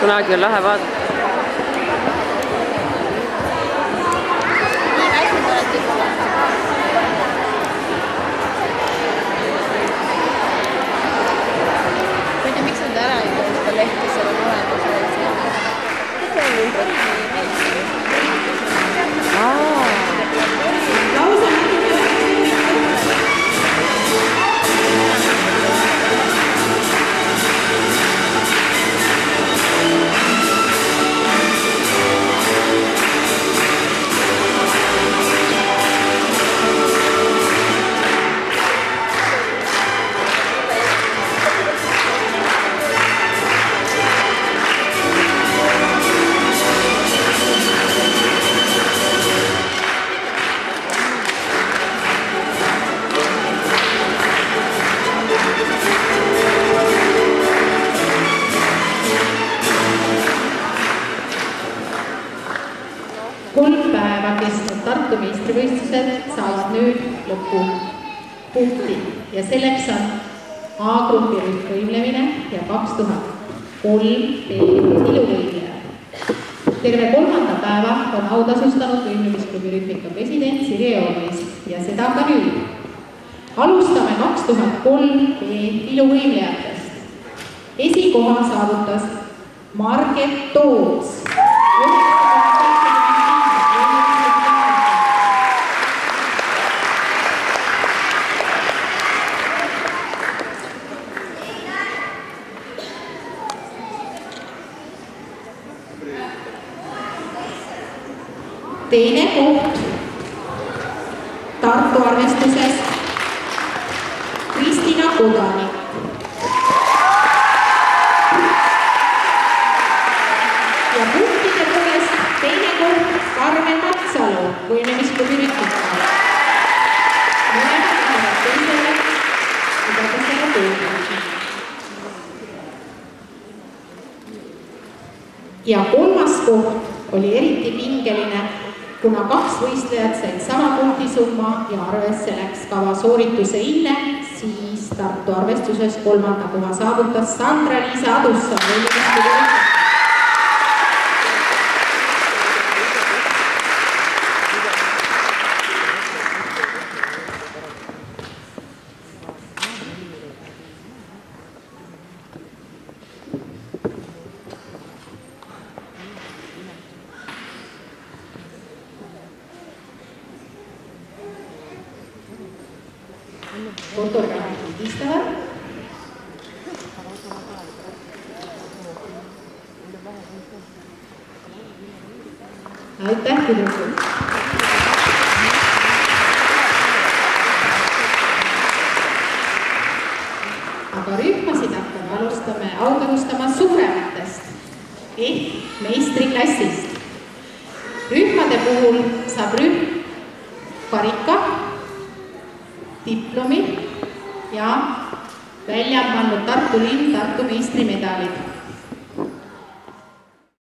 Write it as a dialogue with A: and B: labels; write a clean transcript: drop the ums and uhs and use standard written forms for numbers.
A: kunagi on lahe vaadata.
B: Miks nad ära ei too seda lehti, seal on olemas?
C: Kolm päeva kestnud Tartu meistrivõistlused saavad nüüd lõpupunkti ja selleks on A-grupi rühmvõimlemine ja 2003 iluvõimleja. Terve kolmanda päeva on autasustanud võimlemisklubi rühmika president Sirje Joonis ja seda ka nüüd. Alustame 2003 iluvõimlejatest. Esikoha saavutas Marget Toots. Teine koht Tartu arvestuses Kristina Kodanik. Ja punktide poolest teine koht Karmen Matsalu võimlemisklubi rühmika. Mõlemad lähevad teisele üdadusele tööle. Ja kolmas koht oli eriti pingeline, kuna kaks võistlejat said sama punktisumma ja arvesse läks kava soorituse ille, siis Tartu arvestuses kolmanda koha saavutas Sandra-Liisa Adusson. Fotograafid pildistavad. Aitäh, tüdrukud! Aga rühmasid hakkame alustama suurematest ehk meistriklassist. Rühmade puhul saab rühm karika, diplomi ja välja on pandud Tartu linn Tartu meistrimedalid.